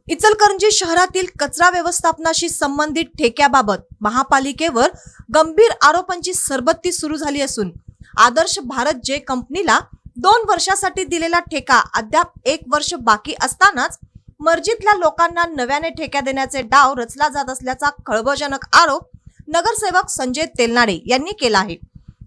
इचलकरंजी शहरातील कचरा व्यवस्थापनाशी संबंधित ठेक्याबाबत महापालिकेवर गंभीर आरोपांची सरबत्ती सुरू झाली असून आदर्श भारत जे कंपनीला 2 वर्षासाठी दिलेला ठेका अद्याप 1 वर्ष बाकी असतानाच मर्जीतल्या लोकांना नव्याने ठेका देण्याचे डाव रचला जात असल्याचा खळबळजनक आरोप नगरसेवक संजय तेलनाडे यांनी केला आहे।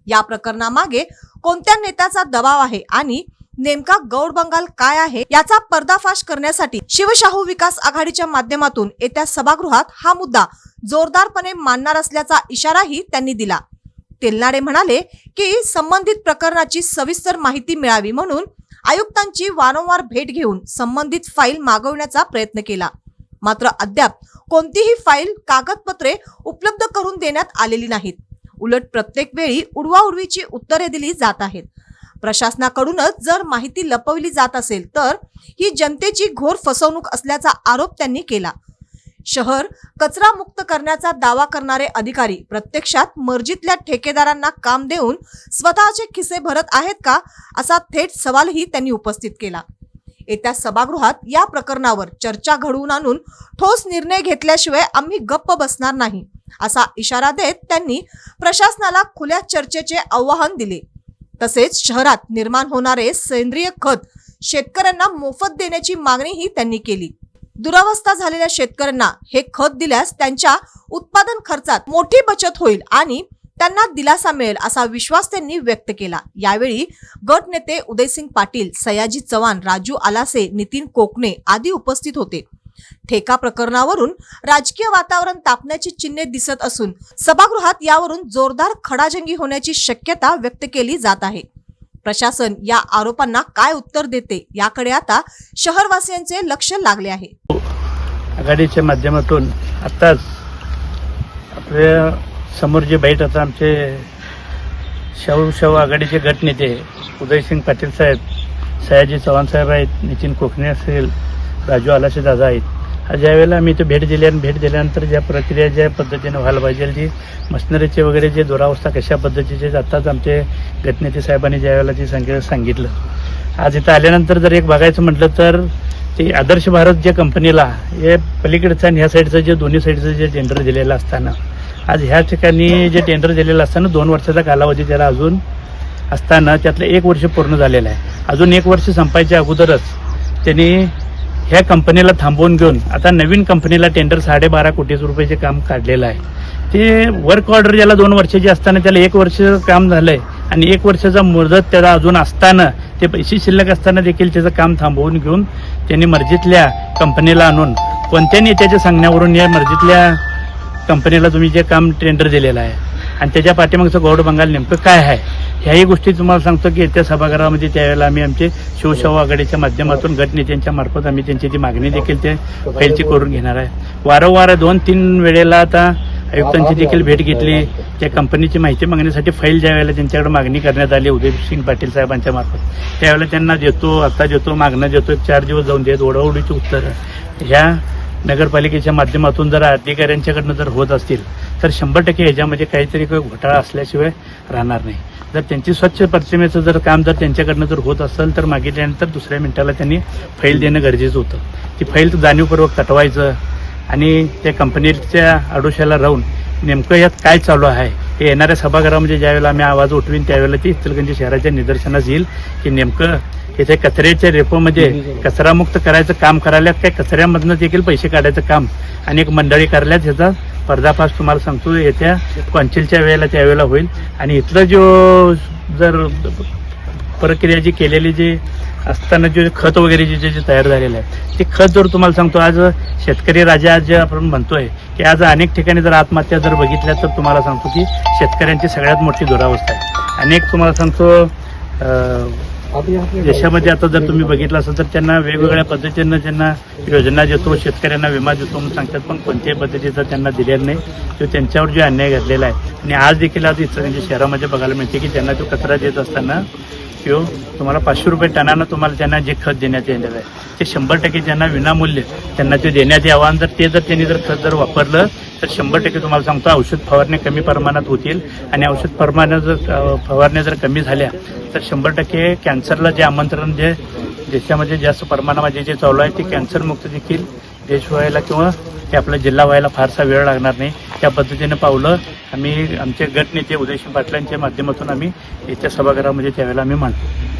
या प्रकरणामागे कोणत्या नेत्याचा दबाव आहे आणि नेमका गौड बंगाल काय आहे याचा पर्दाफाश करण्यासाठी शिवशाहू विकास आघाडीच्या माध्यमातून येत्या सभागृहात हा मुद्दा जोरदारपणे मांडणार असल्याचा इशाराही त्यांनी दिला। तेलनाडे म्हणाले की संबंधित प्रकरणाची सविस्तर माहिती मिळावी म्हणून आयुक्तांची वारंवार भेट घेऊन संबंधित फाईल मागवण्याचा प्रयत्न केला, मात्र अद्याप कोणतीही फाईल कागदपत्रे उपलब्ध करून देण्यात आलेली नाहीत। उलट प्रत्येक वेळी उडवाउडवीची उत्तरे दिली जात आहेत। प्रशासनाकडूनच जर माहिती लपवली जात असेल तर ही जनतेची घोर फसवणूक असल्याचा आरोप त्यांनी केला। शहर कचरा मुक्त करण्याचा दावा करणारे अधिकारी प्रत्यक्षात मर्जीतल्या ठेकेदारांना काम देऊन स्वतःचे खिसे भरत आहेत का असा थेट सवालही त्यांनी उपस्थित केला। येत्या सभागृहात या प्रकरणावर चर्चा घडवून आणून ठोस निर्णय घेतल्याशिवाय आम्ही गप्प बसणार नाही असा इशारा देत त्यांनी प्रशासनाला खुल्या चर्चेचे आवाहन दिले। तसेच शहरात निर्माण होणारे सेंद्रिय खत शेतकऱ्यांना मोफत देण्याची मागणीही त्यांनी केली। दुरावस्था झालेल्या शेतकऱ्यांना हे खत दिल्यास त्यांच्या उत्पादन खर्चात मोठी बचत होईल आणि त्यांना दिलासा मिळेल असा विश्वास त्यांनी व्यक्त केला। यावेळी गट नेते उदयसिंग पाटील, सयाजी चव्हाण, राजू आलासे, नितीन कोकणे आदी उपस्थित होते। ठेका प्रकरणावरून राजकीय वातावरण तापण्याची चिन्हे दिसत असून सभागृहात यावरून जोरदार खडाजंगी होण्याची शक्यता व्यक्त केली जात आहे। प्रशासन या आरोपांना काय उत्तर देते याकडे आता शहरवासियांचे लक्ष लागले आहे। आघाडीच्या माध्यमातून आताच आपल्या समोर जे बैठ आता आमचे शाहू आघाडीचे गटनेते उदयसिंग पाटील साहेब, सयाजी चव्हाण साहेब आहेत, नितीन कोकणे असेल, राजू आलासे दादा आहेत। ज्या वेळेला आम्ही इथे भेट दिली आणि भेट दिल्यानंतर ज्या प्रक्रिया ज्या पद्धतीने व्हायला पाहिजे, जी मशिनरीचे वगैरे जे दुरावस्था कशा पद्धतीचे जातात आमचे गटनेते साहेबांनी ज्या वेळेला ते सांगितलं। आज इथं आल्यानंतर जर एक बघायचं म्हटलं तर ते आदर्श भारत ज्या कंपनीला हे पलीकडचं आणि ह्या साईडचं जे दोन्ही साईडचं जे टेंडर दिलेलं असताना आज ह्या ठिकाणी जे टेंडर दिलेलं असताना 2 वर्षाचा कालावधी त्याला अजून असताना त्यातलं 1 वर्ष पूर्ण झालेलं आहे। अजून 1 वर्ष संपायच्या अगोदरच त्यांनी ह्या कंपनीला थांबवून घेऊन आता नवीन कंपनीला टेंडर 12.5 कोटी रुपयाचे काम काढलेलं आहे। ते वर्क ऑर्डर ज्याला 2 वर्षाची असताना त्याला 1 वर्ष काम झालंय आणि 1 वर्षाचा मुदत त्याला अजून असताना ते पैसे शिल्लक असताना देखील त्याचं काम थांबवून घेऊन त्यांनी मर्जीतल्या कंपनीला आणून कोणत्या नेत्याच्या सांगण्यावरून या मर्जीतल्या कंपनीला तुम्ही जे काम टेंडर दिलेलं आहे आणि त्याच्या पाठीमागचं गौड बंगाल नेमकं काय आहे ह्याही गोष्टी तुम्हाला सांगतो की येत्या सभागृहामध्ये त्यावेळेला आम्ही आमचे शिवशाहू आघाडीच्या माध्यमातून गटनेत्यांच्या मार्फत आम्ही त्यांची ती मागणी देखील ते फाईलची करून घेणार आहे। वारंवार 2-3 वेळेला आता आयुक्तांची देखील भेट घेतली। त्या कंपनीची माहिती मागण्यासाठी फाईल ज्या वेळेला त्यांच्याकडे मागणी करण्यात आली उदयसिंग पाटील साहेबांच्या मार्फत त्यावेळेला त्यांना देतो, आता देतो, मागणं देतो, 4 दिवस जाऊन देत ओढाओढीची उत्तरं ह्या नगरपालिकेच्या माध्यमातून जर अधिकाऱ्यांच्याकडनं जर होत असतील तर 100% ह्याच्यामध्ये काहीतरी घोटाळा असल्याशिवाय राहणार नाही। जर त्यांची स्वच्छ प्रतिमेचं जर काम जर त्यांच्याकडनं जर होत असेल तर मागितल्यानंतर दुसऱ्या मिनिटाला त्यांनी फाईल देणं गरजेचं होतं। ती फाईल जाणीवपूर्वक तटवायचं आणि त्या कंपनीच्या आडोशाला राहून नेमकं यात काय चालू आहे हे येणाऱ्या सभागृहामध्ये ज्यावेळेला आम्ही आवाज उठवीन त्यावेळेला ती इचलकरंजी शहराच्या निदर्शनास येईल की नेमकं इथे कचऱ्याच्या रेपोमध्ये कचरामुक्त करायचं काम करायल्यात काय कचऱ्यामधनं देखील पैसे काढायचं काम अनेक मंडळी करायल्यात ह्याचा पर्दाफाश तुम्हाला सांगतो येत्या कौन्सिलच्या वेळेला त्यावेळेला होईल। आणि इथलं जो जर प्रक्रिया जी केलेली जी असताना जे खत वगैरे जे तयार झालेलं आहे ते खत जर तुम्हाला सांगतो आज शेतकरी राजा आज जे आपण म्हणतोय की आज अनेक ठिकाणी जर आत्महत्या जर बघितल्या तर तुम्हाला सांगतो की शेतकऱ्यांची सगळ्यात मोठी दुरावस्था आहे। अनेक तुम्हाला सांगतो देशामध्ये आता जर तुम्ही बघितलं असेल तर त्यांना वेगवेगळ्या पद्धतीनं त्यांना योजना देतो, शेतकऱ्यांना विमा देतो म्हणून सांगतात, पण कोणत्याही पद्धतीचा त्यांना दिलेला नाही। तो त्यांच्यावर जो अन्याय घडलेला आहे आणि आज देखील आज इचलकरंजी शहरामध्ये बघायला मिळते की त्यांना तो कचरा देत असताना किंवा तुम्हाला 500 रुपये टनानं तुम्हाला त्यांना जे खत देण्यात येणार आहे ते 100% त्यांना विनामूल्य त्यांना ते देण्यात यावं आणि जर त्यांनी जर खत जर वापरलं तर 100% तुम्हाला सांगतो औषध फवारण्या कमी प्रमाणात होतील आणि औषध फवारण्या जर कमी झाल्या तर 100% कॅन्सरला जे आमंत्रण जे देशामध्ये जास्त प्रमाणामध्ये जे चालू आहे ते कॅन्सरमुक्त देखील देश व्हायला किंवा ते आपला जिल्हा व्हायला फारसा वेळ लागणार नाही त्या पद्धतीनं पावलं आम्ही आमचे गटनेते उदयसिंग पाटलांच्या माध्यमातून आम्ही इथे सभागृहामध्ये त्यावेळेला आम्ही मांडतो.